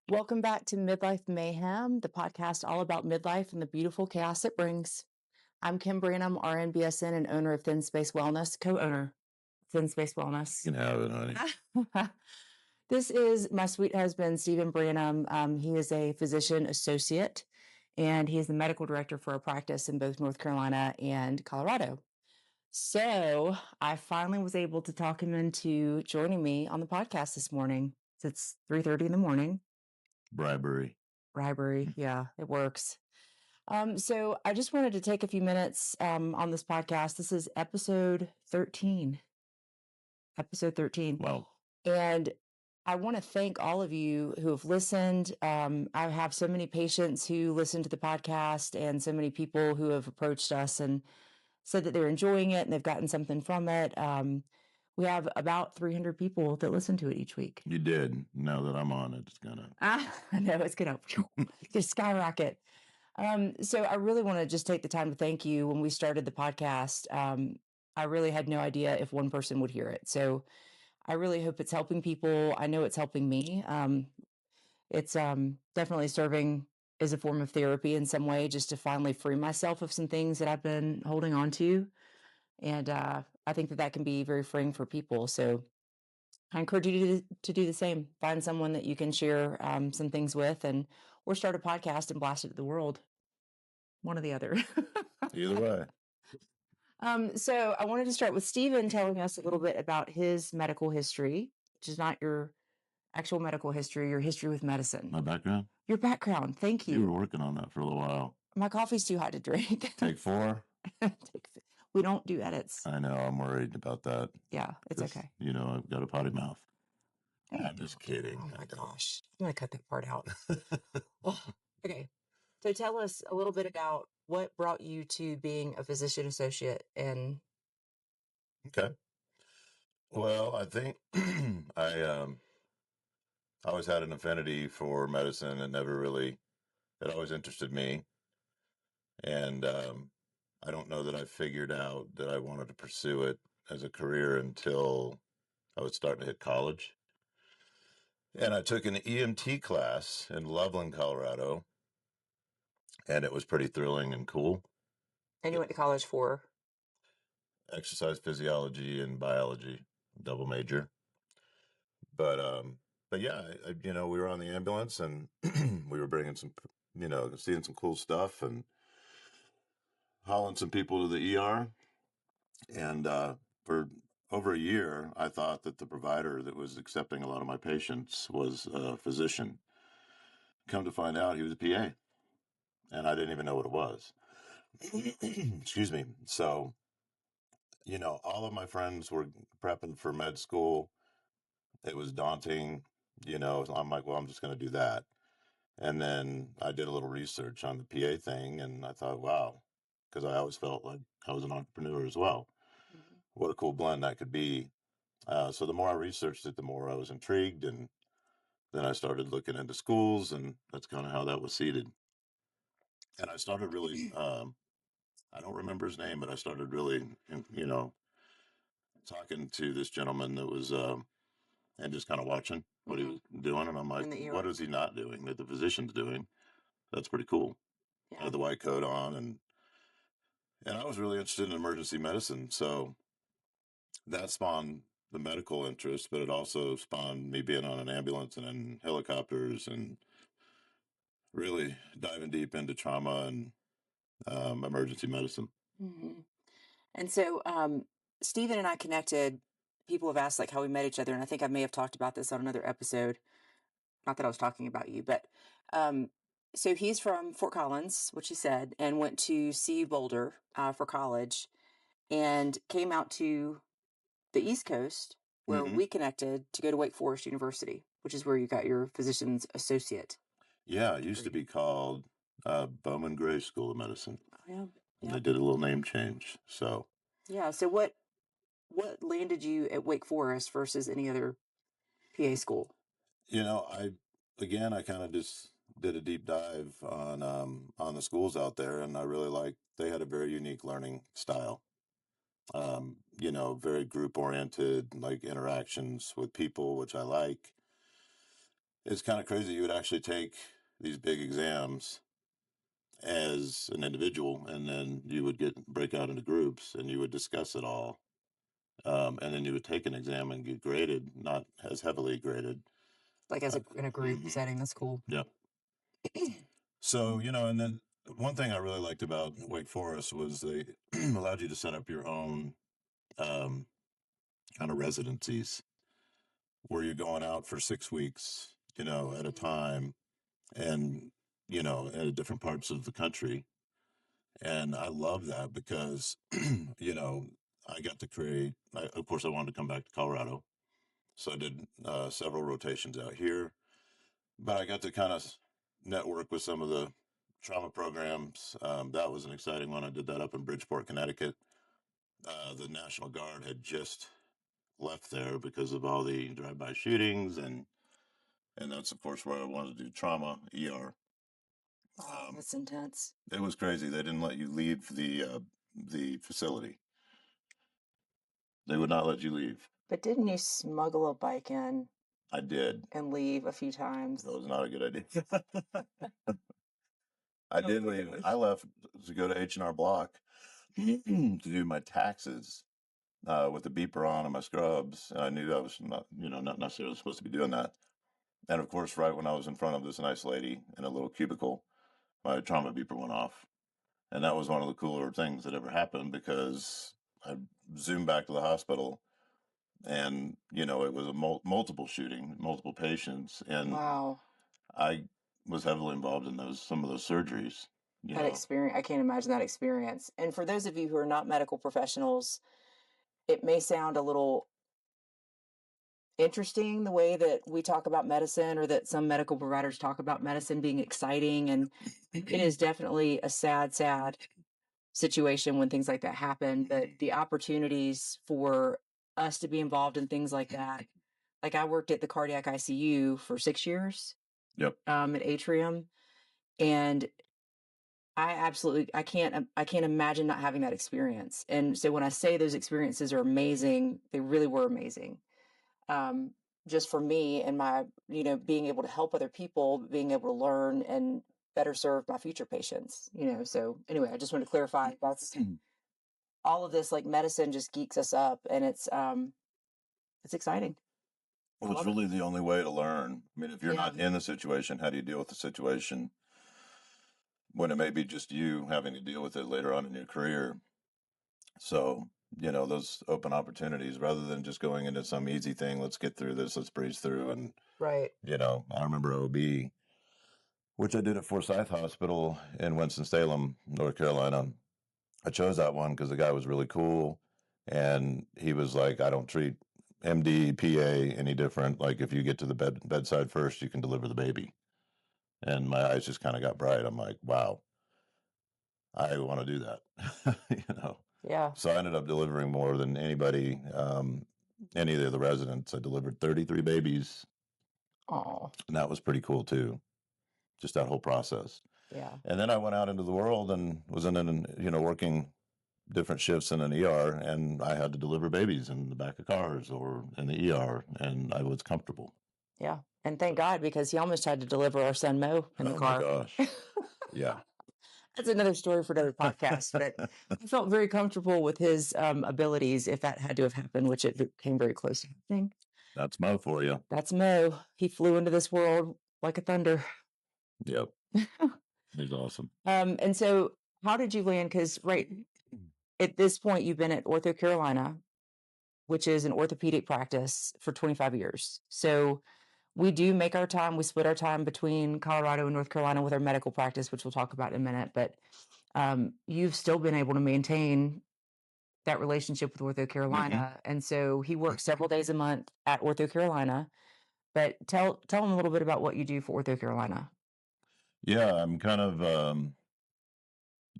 Welcome back to Midlife Mayhem, the podcast all about midlife and the beautiful chaos it brings. I'm Kim Branham, RN, BSN, and owner of Thin Space Wellness, co-owner of Thin Space Wellness. You can have it, honey. This is my sweet husband, Stephen Branham. He is a physician associate, and he is the medical director for a practice in both North Carolina and Colorado. So I finally was able to talk him into joining me on the podcast this morning. It's 3:30 in the morning. Bribery. Yeah, it works. So I just wanted to take a few minutes on this podcast. This is episode 13. Wow. And I want to thank all of you who have listened. I have so many patients who listen to the podcast and so many people who have approached us and said that they're enjoying it and they've gotten something from it. We have about 300 people that listen to it each week. You did. Now that I'm on it, it's gonna. I know it's gonna just skyrocket. So I really want to just take the time to thank you. When we started the podcast, I really had no idea if one person would hear it. So I really hope it's helping people. I know it's helping me. It's definitely serving as a form of therapy in some way, just to finally free myself of some things that I've been holding on to. And I think that can be very freeing for people. So I encourage you to do the same. Find someone that you can share some things with, or start a podcast and blast it to the world. One or the other. Either way. So I wanted to start with Stephen telling us a little bit about his medical history, which is not your actual medical history, your history with medicine. My background? Your background. Thank you. You were working on that for a little while. My coffee's too hot to drink. Take 4. We don't do edits. I know. I'm worried about that. Yeah, it's okay. You know, I've got a potty mouth. I'm just kidding. Oh my gosh. I'm going to cut that part out. Okay. So tell us a little bit about what brought you to being a physician associate and. Okay. Well, I think I always had an affinity for medicine and it always interested me. And I don't know that I figured out that I wanted to pursue it as a career until I was starting to hit college. And I took an EMT class in Loveland, Colorado, and it was pretty thrilling and cool. And you went to college for? Exercise physiology and biology, double major. But yeah, we were on the ambulance and we were bringing some, seeing some cool stuff and hauling some people to the ER. And for over a year, I thought that the provider that was accepting a lot of my patients was a physician. Come to find out, he was a PA, and I didn't even know what it was. Excuse me. So, all of my friends were prepping for med school. It was daunting, I'm like, well, I'm just going to do that. And then I did a little research on the PA thing, and I thought, wow, because I always felt like I was an entrepreneur as well. Mm-hmm. What a cool blend that could be. So the more I researched it, the more I was intrigued, and then I started looking into schools, and that's kind of how that was seeded. And I started really, I don't remember his name, but I started really, talking to this gentleman that was, and just kind of watching what he was doing. And I'm like, what is he not doing that the physician's doing? That's pretty cool. Yeah. Had the white coat on, and I was really interested in emergency medicine. So that spawned the medical interest, but it also spawned me being on an ambulance and in helicopters and really diving deep into trauma and emergency medicine. Mm-hmm. And so Stephen and I connected. People have asked like how we met each other, and I think I may have talked about this on another episode. Not that I was talking about you, but so he's from Fort Collins, which he said, and went to CU Boulder for college, and came out to the East Coast where we connected to go to Wake Forest University, which is where you got your physician's associate. Yeah, it used to be called Bowman Gray School of Medicine. Oh, yeah. And they did a little name change. So yeah. So what landed you at Wake Forest versus any other PA school? I kind of just did a deep dive on the schools out there, and I really liked. They had a very unique learning style. Very group oriented, like interactions with people, which I like. it's kind of crazy. You would actually take these big exams as an individual, and then you would break out into groups, and you would discuss it all, and then you would take an exam and get graded, not as heavily graded, like in a group setting. That's cool. Yeah. So, and then one thing I really liked about Wake Forest was they allowed you to set up your own kind of residencies where you're going out for 6 weeks, at a time, and at different parts of the country. And I love that because I got to create, of course I wanted to come back to Colorado, so I did several rotations out here, but I got to kind of network with some of the trauma programs. That was an exciting one. I did that up in Bridgeport, Connecticut. The National Guard had just left there because of all the drive-by shootings, and that's of course where I wanted to do trauma ER. That's intense. It was crazy. They didn't let you leave the facility. They would not let you leave. But didn't you smuggle a bike in? I did. And leave a few times. That was not a good idea. I did leave. I left to go to H&R Block to do my taxes with the beeper on and my scrubs. And I knew I was not necessarily supposed to be doing that. And of course, right when I was in front of this nice lady in a little cubicle, my trauma beeper went off. And that was one of the cooler things that ever happened, because I zoomed back to the hospital, and it was a multiple shooting, multiple patients, and wow, I was heavily involved in some of those surgeries. That experience, I can't imagine that experience. And for those of you who are not medical professionals, it may sound a little interesting the way that we talk about medicine, or that some medical providers talk about medicine being exciting, and it is definitely a sad situation when things like that happen. But the opportunities for us to be involved in things like that, like I worked at the cardiac ICU for 6 years. Yep. At Atrium, and I can't imagine not having that experience. And so when I say those experiences are amazing, they really were amazing. Just for me and my, being able to help other people, being able to learn and better serve my future patients, So anyway, I just want to clarify, that's all of this, like, medicine just geeks us up, and it's exciting. Well, it's really the only way to learn. I mean, if you're not in the situation, how do you deal with the situation when it may be just you having to deal with it later on in your career? So, those open opportunities, rather than just going into some easy thing, let's get through this, let's breeze through. And, right. I remember OB, which I did at Forsyth Hospital in Winston-Salem, North Carolina. I chose that one because the guy was really cool. And he was like, I don't treat MD, PA any different. Like, if you get to the bedside first, you can deliver the baby. And my eyes just kind of got bright. I'm like, wow, I want to do that, Yeah. So I ended up delivering more than anybody, any of the residents. I delivered 33 babies. Oh. And that was pretty cool too. Just that whole process. Yeah. And then I went out into the world and was working different shifts in an ER, and I had to deliver babies in the back of cars or in the ER, and I was comfortable. Yeah. And thank God, because he almost had to deliver our son Mo in the car. Oh my gosh. Yeah. That's another story for another podcast. But I felt very comfortable with his abilities if that had to have happened, which it came very close to happening. That's Mo for you. That's Mo. He flew into this world like a thunder. Yep. He's awesome. And so how did you land? Because at this point, you've been at Ortho Carolina, which is an orthopedic practice, for 25 years. So we do make our time. We split our time between Colorado and North Carolina with our medical practice, which we'll talk about in a minute. But you've still been able to maintain that relationship with Ortho Carolina. Mm-hmm. And so he works several days a month at Ortho Carolina. But tell him a little bit about what you do for Ortho Carolina. Yeah, I'm kind of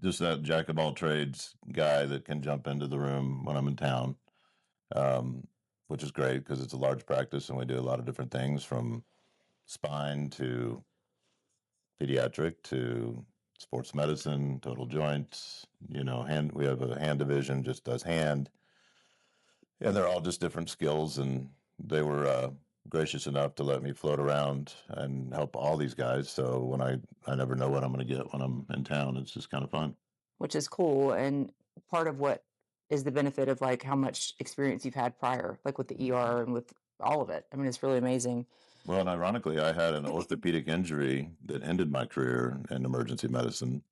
just that jack of all trades guy that can jump into the room when I'm in town, which is great because it's a large practice and we do a lot of different things, from spine to pediatric to sports medicine, total joints, hand. We have a hand division, just does hand. And they're all just different skills. And they were gracious enough to let me float around and help all these guys. So when I never know what I'm going to get when I'm in town. It's just kind of fun. which is cool. And part of what is the benefit of like how much experience you've had prior, like with the ER and with all of it. I mean, it's really amazing. Well, and ironically, I had an orthopedic injury that ended my career in emergency medicine,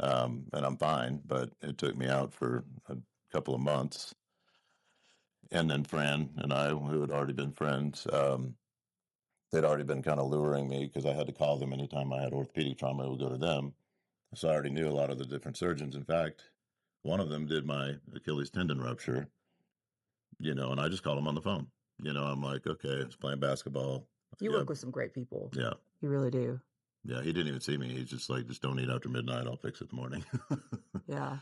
and I'm fine. But it took me out for a couple of months, and then Fran and I, who had already been friends, they'd already been kind of luring me because I had to call them anytime I had orthopedic trauma. I would go to them, so I already knew a lot of the different surgeons. In fact, one of them did my Achilles tendon rupture, and I just called him on the phone. I'm like, okay, I was playing basketball. You Yeah, work with some great people. yeah. You really do. Yeah, he didn't even see me. He's just like, just don't eat after midnight. I'll fix it in the morning. Yeah.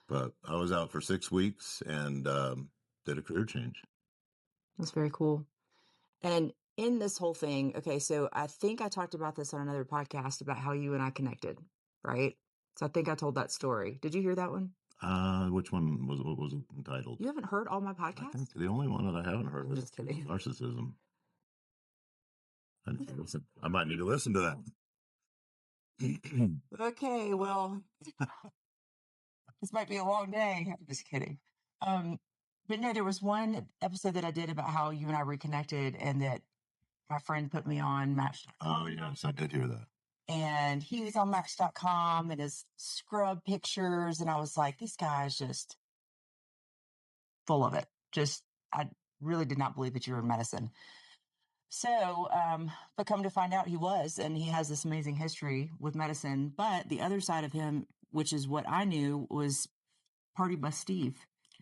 But I was out for 6 weeks and did a career change. That's very cool. And in this whole thing, okay, so I think I talked about this on another podcast about how you and I connected, right? So I think I told that story. Did you hear that one? Which one was what was it entitled? You haven't heard all my I podcasts? think the only one that I haven't heard I'm is just kidding. narcissism. I might need to listen to that. Okay, well, this might be a long day. I'm just kidding. Um, but no, there was one episode that I did about how you and I reconnected and that my friend put me on Match. Oh yes, I did hear that. And he was on Match.com and his scrub pictures. And I was like, this guy's just full of it. Just, I really did not believe that you were in medicine. So, but come to find out he was, and he has this amazing history with medicine. But the other side of him, which is what I knew, was Party Bus Steve.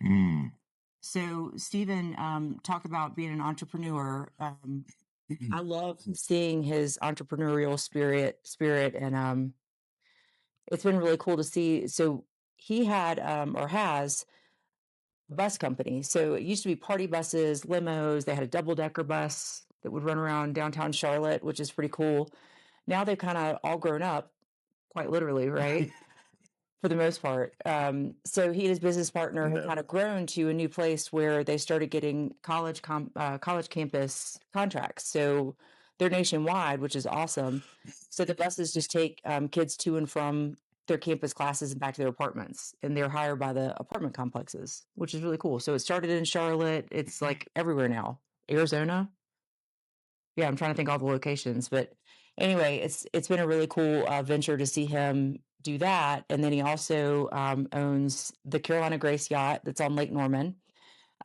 Mm. So, Stephen, talk about being an entrepreneur. I love seeing his entrepreneurial spirit, and it's been really cool to see. So, he had or has a bus company. So it used to be party buses, limos. They had a double decker bus that would run around downtown Charlotte, which is pretty cool. Now they've kind of all grown up, quite literally, right? For the most part. So he and his business partner have kind of grown to a new place where they started getting college campus contracts. So they're nationwide, which is awesome. So the buses just take kids to and from their campus classes and back to their apartments, and they're hired by the apartment complexes, which is really cool. So it started in Charlotte. It's like everywhere now. Arizona. Yeah, I'm trying to think all the locations, but anyway, it's been a really cool venture to see him do that. And then he also owns the Carolina Grace yacht that's on Lake Norman.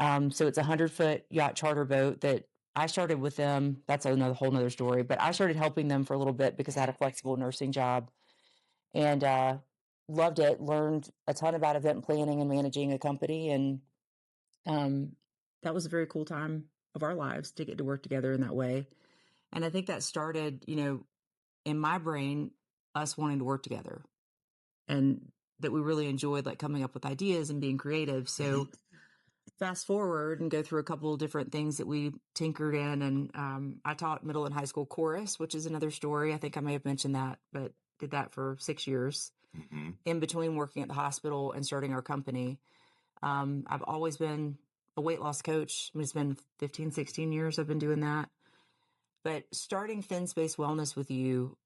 So it's a 100-foot yacht charter boat that I started with them. That's another whole nother story. But I started helping them for a little bit because I had a flexible nursing job and loved it. Learned a ton about event planning and managing a company, and um, that was a very cool time of our lives to get to work together in that way. And I think that started, in my brain, us wanting to work together and that we really enjoyed like coming up with ideas and being creative. So fast forward and go through a couple of different things that we tinkered in. And I taught middle and high school chorus, which is another story. I think I may have mentioned that, but did that for 6 years in between working at the hospital and starting our company. I've always been a weight loss coach. I mean, it's been 15, 16 years I've been doing that. But starting Thin Space Wellness with you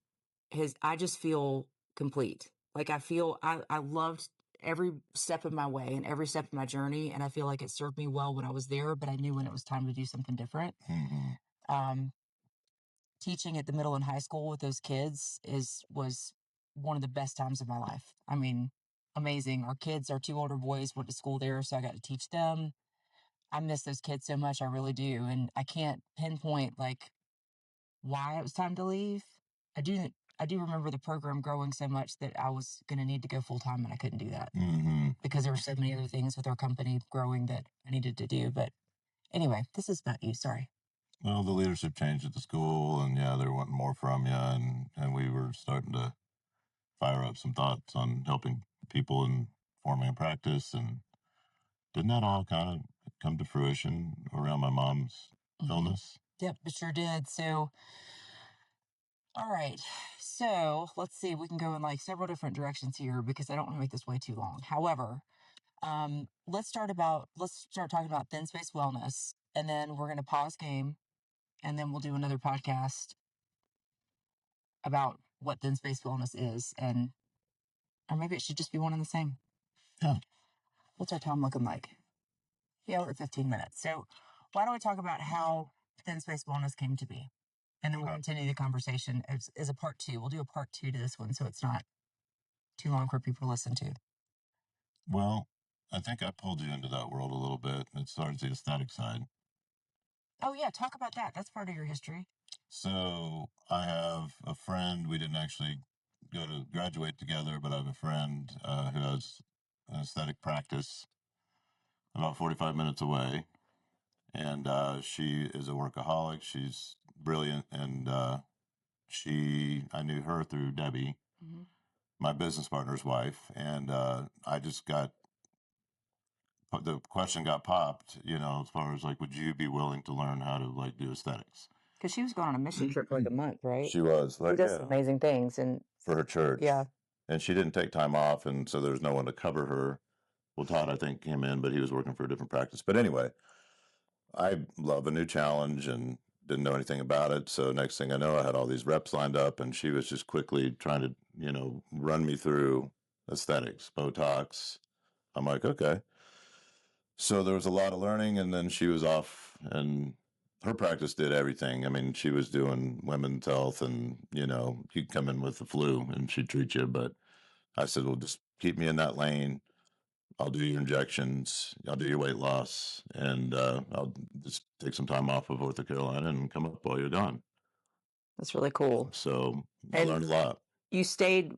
I just feel complete. Like I loved every step of my way and every step of my journey. And I feel like it served me well when I was there, but I knew when it was time to do something different. Um, Teaching at the middle and high school with those kids was one of the best times of my life. I mean, amazing. Our 2 older boys went to school there, so I got to teach them. I miss those kids so much. I really do. And I can't pinpoint like why it was time to leave. I do I do remember the program growing so much that I was going to need to go full time, and I couldn't do that because there were so many other things with our company growing that I needed to do. But anyway, this is about you. Sorry. Well, the leadership changed at the school, and yeah, they're wanting more from you, and we were starting to fire up some thoughts on helping people and forming a practice, and didn't that all kind of come to fruition around my mom's illness? Yep, it sure did. So, all right. So let's see. We can go in like several different directions here because I don't want to make this way too long. However, let's start talking about Thin Space Wellness, and then we're going to pause game and then we'll do another podcast about what thin space wellness is, or maybe it should just be one and the same. Yeah. What's our time looking like? Yeah, we're at 15 minutes. So why don't we talk about how thin space wellness came to be? And then we'll continue the conversation as a part 2. We'll do a part 2 to this one so it's not too long for people to listen to. Well, I think I pulled you into that world a little bit as far as the aesthetic side. Oh, yeah. Talk about that. That's part of your history. So I have a friend. We didn't actually go to graduate together, but I have a friend who has an aesthetic practice about 45 minutes away. And she is a workaholic. She's brilliant. And I knew her through Debbie, my business partner's wife. And I just the question got popped, as far as like, would you be willing to learn how to like do aesthetics? Because she was going on a mission trip for like a month, right? She was. Like, she does some amazing things. And for her church. Yeah. And she didn't take time off, and so there was no one to cover her. Well, Todd, I think, came in, but he was working for a different practice. But anyway, I love a new challenge and didn't know anything about it. So next thing I know, I had all these reps lined up, and she was just quickly trying to, run me through aesthetics, Botox. I'm like, okay. So there was a lot of learning, and then she was off, and her practice did everything. I mean, she was doing women's health, and you'd come in with the flu, and she'd treat you. But I said, well, just keep me in that lane. I'll do your injections. I'll do your weight loss, and I'll just take some time off of North Carolina and come up while you're gone. That's really cool. So I learned a lot. You stayed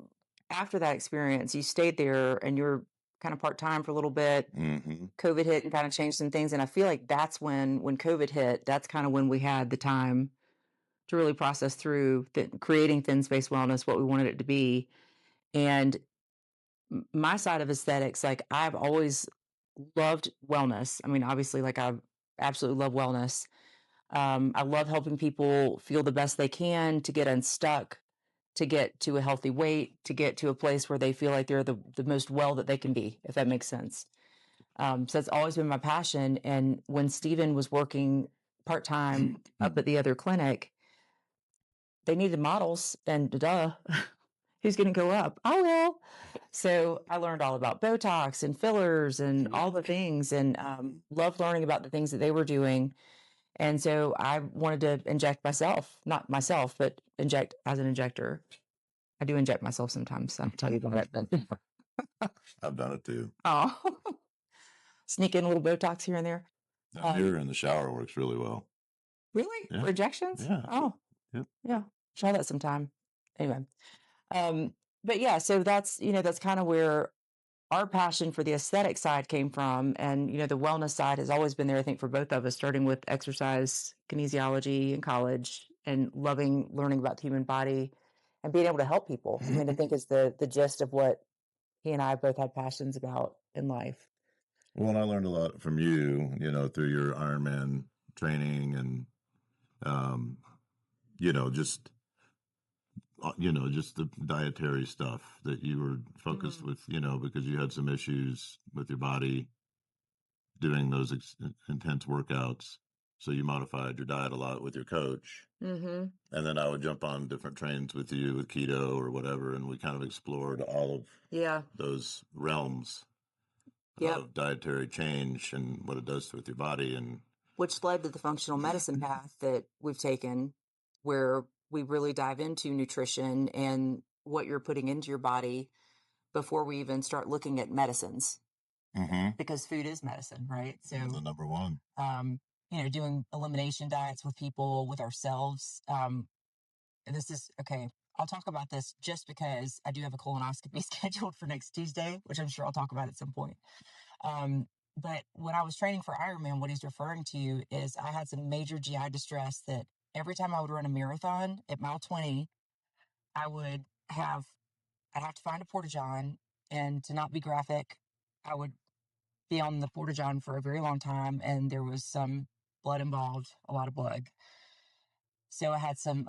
after that experience. You stayed there, and you were kind of part-time for a little bit. Mm-hmm. COVID hit and kind of changed some things. And I feel like that's when COVID hit, that's kind of when we had the time to really process through creating thin space wellness, what we wanted it to be. And my side of aesthetics, like I've always loved wellness. I mean, obviously, like I absolutely love wellness. I love helping people feel the best they can to get unstuck, to get to a healthy weight, to get to a place where they feel like they're the most well that they can be, if that makes sense. So it's always been my passion. And when Stephen was working part-time up at the other clinic, they needed models, and duh, who's going to go up? I will. So I learned all about Botox and fillers and all the things, and loved learning about the things that they were doing. And so I wanted to inject myself, not myself, but inject as an injector. I do inject myself sometimes. I'll tell you about it. But I've done it too. oh, sneak in a little Botox here and there. That mirror in the shower works really well. Really? Yeah. For injections? Yeah. Oh, Yep. Yeah. Try that sometime. Anyway. But yeah, so that's kind of where our passion for the aesthetic side came from. And, the wellness side has always been there, I think, for both of us, starting with exercise, kinesiology in college, and loving learning about the human body and being able to help people. I mean, I think is the gist of what he and I both had passions about in life. Well, and I learned a lot from you, through your Ironman training and, just the dietary stuff that you were focused with, because you had some issues with your body doing those intense workouts. So you modified your diet a lot with your coach. Mm-hmm. And then I would jump on different trains with you with keto or whatever. And we kind of explored all of those realms of dietary change and what it does with your body. And which led to the functional medicine path that we've taken, where we really dive into nutrition and what you're putting into your body before we even start looking at medicines. Mm-hmm. Because food is medicine, right? So the number one. Doing elimination diets with people, with ourselves. And this is okay. I'll talk about this just because I do have a colonoscopy scheduled for next Tuesday, which I'm sure I'll talk about at some point. But when I was training for Ironman, what he's referring to is I had some major GI distress that every time I would run a marathon at mile 20, I'd have to find a porta-john, and to not be graphic, I would be on the porta-john for a very long time, and there was some blood involved, a lot of blood. So I had some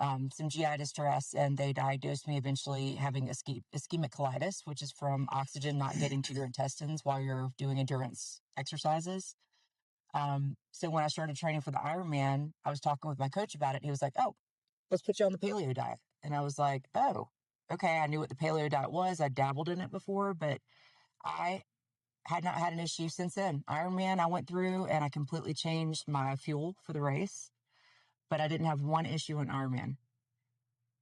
GI distress, and they diagnosed me eventually having ischemic colitis, which is from oxygen not getting to your intestines while you're doing endurance exercises. So when I started training for the Ironman, I was talking with my coach about it. He was like, "Oh, let's put you on the paleo diet." And I was like, "Oh, okay." I knew what the paleo diet was. I dabbled in it before, but I had not had an issue since then. Ironman, I went through and I completely changed my fuel for the race, but I didn't have one issue in Ironman.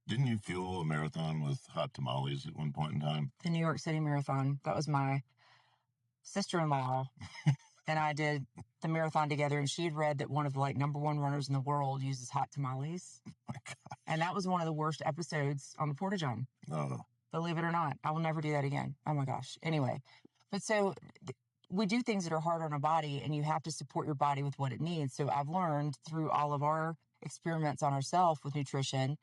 Didn't you fuel a marathon with hot tamales at one point in time? The New York City Marathon, that was my sister-in-law and I did the marathon together, and she had read that one of the like #1 runners in the world uses hot tamales. Oh my God. And that was one of the worst episodes on the Porta John. Oh. Believe it or not, I will never do that again. Oh my gosh. Anyway, but so we do things that are hard on our body, and you have to support your body with what it needs. So I've learned through all of our experiments on ourselves with nutrition,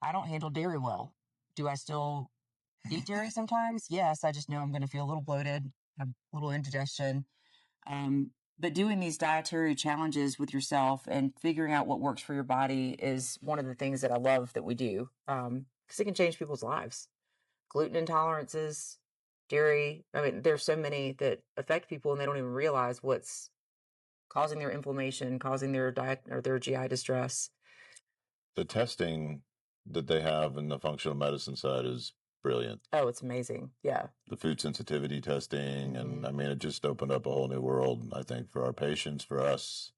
I don't handle dairy well. Do I still eat dairy sometimes? Yes. I just know I'm going to feel a little bloated, have a little indigestion. But doing these dietary challenges with yourself and figuring out what works for your body is one of the things that I love that we do, because it can change people's lives. Gluten intolerances, dairy. I mean, there's so many that affect people and they don't even realize what's causing their inflammation, causing their diet or their GI distress. The testing that they have in the functional medicine side is brilliant. Oh, it's amazing. Yeah. The food sensitivity testing, and I mean, it just opened up a whole new world, I think, for our patients, for us,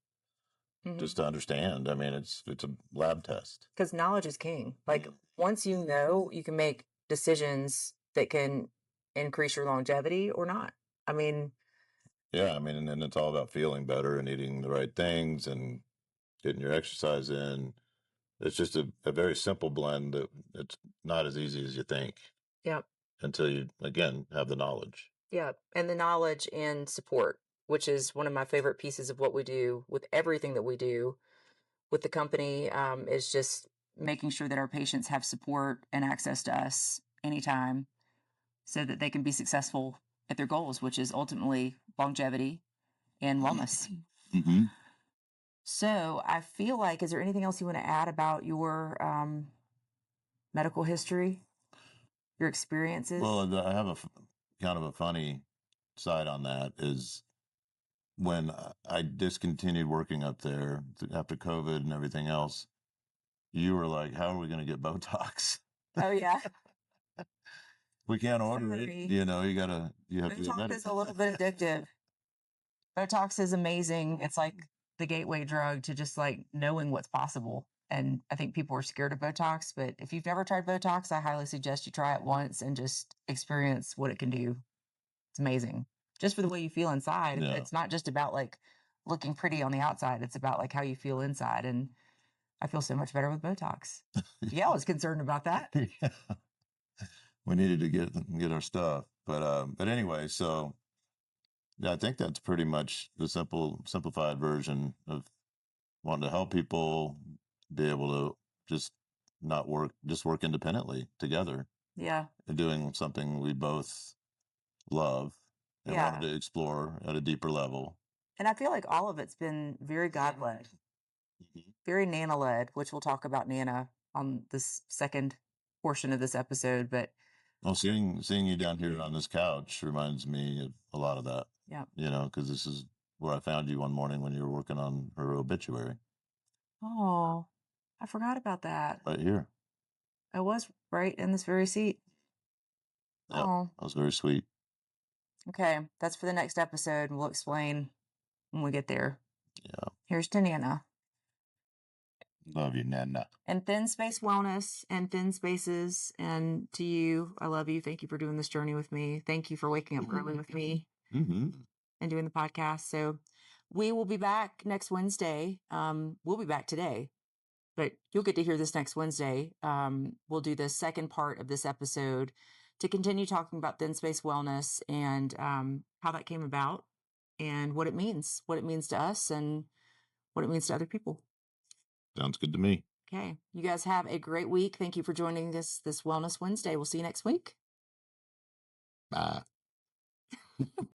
just to understand. I mean, it's a lab test. Because knowledge is king. Like once you know, you can make decisions that can increase your longevity or not. I mean, yeah, I mean, and it's all about feeling better and eating the right things and getting your exercise in. It's just a very simple blend that it's not as easy as you think. Yeah. Until you, again, have the knowledge. Yeah. And the knowledge and support, which is one of my favorite pieces of what we do with everything that we do with the company, is just making sure that our patients have support and access to us anytime so that they can be successful at their goals, which is ultimately longevity and wellness. Mm-hmm. So I feel like, is there anything else you want to add about your medical history, your experiences? Well, I have kind of a funny side on that is when I discontinued working up there after COVID and everything else, you were like, how are we going to get Botox? Oh, yeah. We can't order it. Sorry. You know, you have to admit Botox it. is a little bit addictive. Botox is amazing. It's like the gateway drug to just like knowing what's possible. And I think people are scared of Botox, but if you've never tried Botox, I highly suggest you try it once and just experience what it can do. It's amazing. Just for the way you feel inside. Yeah. It's not just about like looking pretty on the outside. It's about like how you feel inside. And I feel so much better with Botox. Yeah, I was concerned about that. Yeah. We needed to get our stuff. But anyway, so yeah, I think that's pretty much the simplified version of wanting to help people be able to just not just work independently together. Yeah. And doing something we both love and Yeah. wanted to explore at a deeper level. And I feel like all of it's been very God led, very Nana led, which we'll talk about Nana on this second portion of this episode. But well, seeing you down here on this couch reminds me of a lot of that. yeah. You know, because this is where I found you one morning when you were working on her obituary. Oh, I forgot about that. Right here. I was right in this very seat. Yeah, Oh, that was very sweet. okay. That's for the next episode. And we'll explain when we get there. Yeah. Here's to Nana. Love you, Nana. And Thin Space Wellness and Thin Spaces. And to you, I love you. Thank you for doing this journey with me. Thank you for waking up early with me and doing the podcast. So we will be back next Wednesday. We'll be back today, but you'll get to hear this next Wednesday. We'll do the second part of this episode to continue talking about Thin Space Wellness and how that came about and what it means to us and what it means to other people. Sounds good to me. Okay. You guys have a great week. Thank you for joining this Wellness Wednesday. We'll see you next week. Bye.